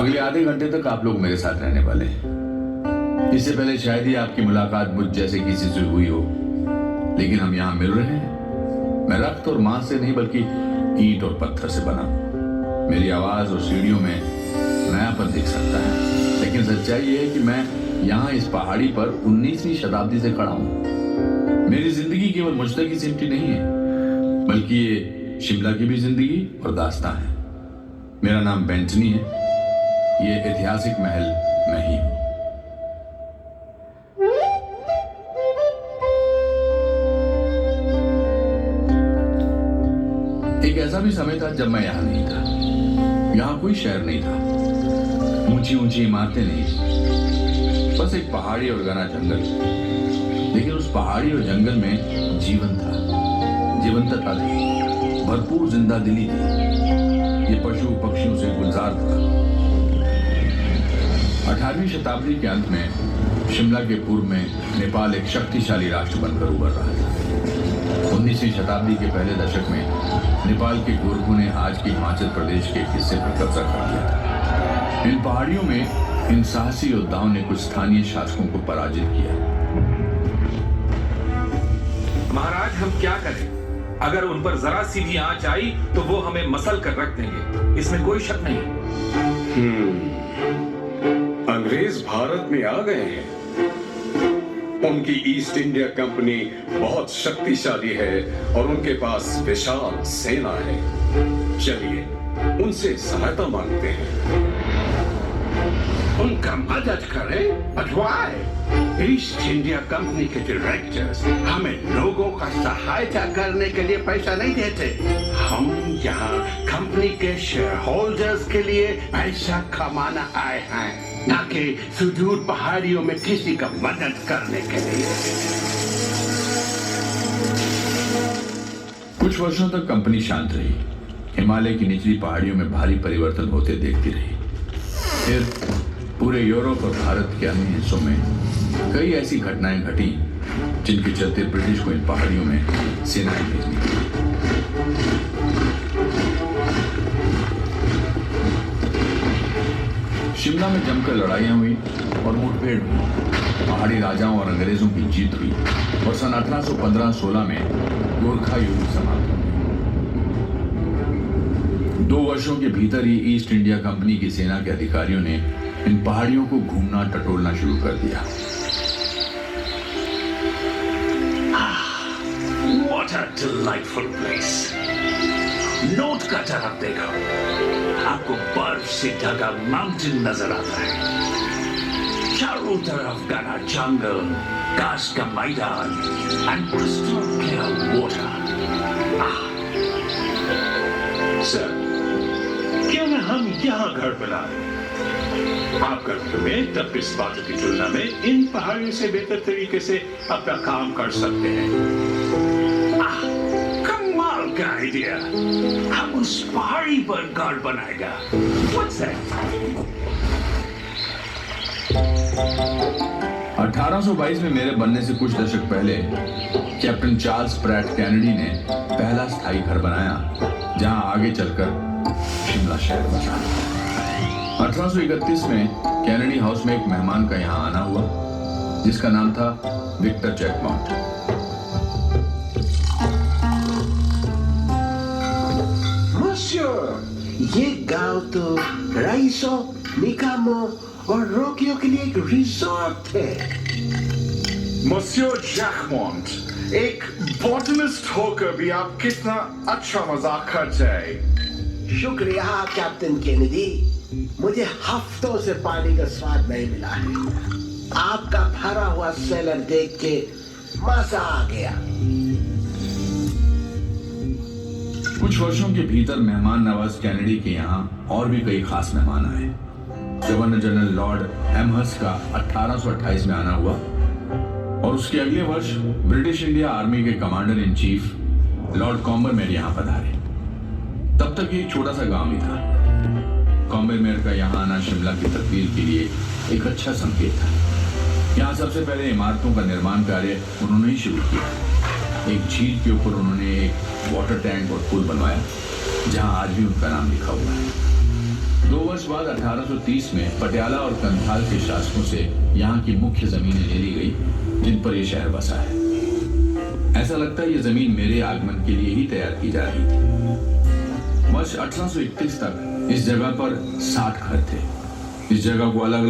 अगले आधे घंटे तक आप लोग मेरे साथ रहने वाले हैं। इससे पहले शायद ही आपकी मुलाकात मुझ जैसे किसी से हुई हो, लेकिन हम यहाँ मिल रहे हैं। मैं रक्त और मांस से नहीं बल्कि ईंट और पत्थर से बना। मेरी आवाज और सीढ़ियों में नयापन दिख सकता है, लेकिन सच्चाई ये है कि मैं यहाँ इस पहाड़ी पर 19वीं शताब्दी से खड़ा हूँ। मेरी जिंदगी केवल मुझ तक ही सिमटी नहीं है, बल्कि ये शिमला की भी जिंदगी और दास्तां है। मेरा नाम बेंटनी है। ये ऐतिहासिक महल मैं ही हूं। एक ऐसा भी समय था जब मैं यहां नहीं था। यहां कोई शहर नहीं था, ऊंची ऊंची इमारतें नहीं, बस एक पहाड़ी और घना जंगल। लेकिन उस पहाड़ी और जंगल में जीवन था, जीवंतता थी, भरपूर जिंदा दिली थी। ये पशु पक्षियों से गुलजार था। 18वीं शताब्दी के अंत में शिमला के पूर्व में नेपाल एक शक्तिशाली राष्ट्र बनकर उभर रहा था। 19वीं शताब्दी के पहले दशक में नेपाल के गोरखों ने आज के हिमाचल प्रदेश के एक हिस्से पर कब्जा कर लिया था। इन पहाड़ियों में इन साहसी योद्धाओं ने कुछ स्थानीय शासकों को पराजित किया। महाराज, हम क्या करें? अगर उन पर जरा सी भी आंच आई तो वो हमें मसल कर रख देंगे, इसमें कोई शक नहीं। अंग्रेज भारत में आ गए हैं। उनकी ईस्ट इंडिया कंपनी बहुत शक्तिशाली है और उनके पास विशाल सेना है। चलिए उनसे सहायता मांगते हैं। उनका मदद करें? But why? East India company के डायरेक्टर्स हमें लोगों का सहायता करने के लिए पैसा नहीं देते। हम यहाँ कंपनी के शेयर होल्डर्स के लिए पैसा कमाना आए हैं, न कि सुदूर पहाड़ियों में किसी का मदद करने के लिए। कुछ वर्षों तक कंपनी शांत रही। हिमालय की निचली पहाड़ियों में भारी परिवर्तन होते देखती रही। फिर पूरे यूरोप और भारत के अन्य हिस्सों में कई ऐसी घटनाएं घटी जिनके चलते ब्रिटिश को इन पहाड़ियों में सेनाएं भेजनी पड़ी। शिमला में जमकर लड़ाइयां हुई और मुठभेड़ हुई। पहाड़ी राजाओं और अंग्रेजों की जीत हुई और सन 1815-16 में गोरखा युद्ध समाप्त हो गया। 2 वर्षों के भीतर ही ईस्ट इंडिया कंपनी की सेना के अधिकारियों ने इन पहाड़ियों को घूमना टटोलना शुरू कर दिया। What a delightful place! Note का तरफ देखो, आपको बर्फ से ढका माउंटेन नजर आता है। चारों तरफ घना जंगल, घास का मैदान and crystal clear water. Sir, क्यों न हम यहाँ घर बनाएं? आप घर में तब इस बात की तुलना में इन पहाड़ियों से बेहतर तरीके से अपना काम कर सकते हैं। कमाल का आइडिया! हम उस पहाड़ी पर घर बनाएगा। What's that? 1822 में मेरे बनने से कुछ दशक पहले कैप्टन चार्ल्स प्रैट कैनेडी ने पहला स्थायी घर बनाया, जहां आगे चलकर शिमला शहर बसा। 1831 में कैनेडी हाउस में एक मेहमान का यहां आना हुआ, जिसका नाम था विक्टर चैकमाउंट। मॉन्सियर, ये गांव तो राइसो, निकामो और रोकियो के लिए एक रिसोर्ट है। मॉन्सियर जैकमॉन्ट, एक बॉटनिस्ट होकर भी आप कितना अच्छा मजाक करते हैं। शुक्रिया कैप्टन केनेडी, मुझे हफ्तों से पानी का स्वाद नहीं मिला है। आपका भरा हुआ सेलर देख के मजा आ गया। कुछ वर्षों के भीतर मेहमान नवाज कैनेडी के यहाँ और भी कई खास मेहमान आए। गवर्नर जनरल लॉर्ड एमहर्स्ट का 1828 में आना हुआ और उसके अगले वर्ष ब्रिटिश इंडिया आर्मी के कमांडर इन चीफ लॉर्ड कॉम्बरमेयर यहाँ पधारे। तब तक ये एक छोटा सा गांव ही था। कॉम्बरमेयर का यहाँ आना शिमला की तस्वीर के लिए एक अच्छा संकेत था। यहाँ सबसे पहले इमारतों का निर्माण कार्य उन्होंने ही शुरू किया। एक झील के ऊपर उन्होंने एक वाटर टैंक और पुल बनवाया, जहाँ आज भी उनका नाम लिखा हुआ है। 2 वर्ष बाद 1830 में पटियाला और कंथाल के शासकों से यहाँ की मुख्य जमीनें ले ली गई जिन पर यह शहर बसा है। ऐसा लगता है ये जमीन मेरे आगमन के लिए ही तैयार की जा रही थी। वर्ष 1831 तक इस जगह पर 60 घर थे। इस जगह को अलग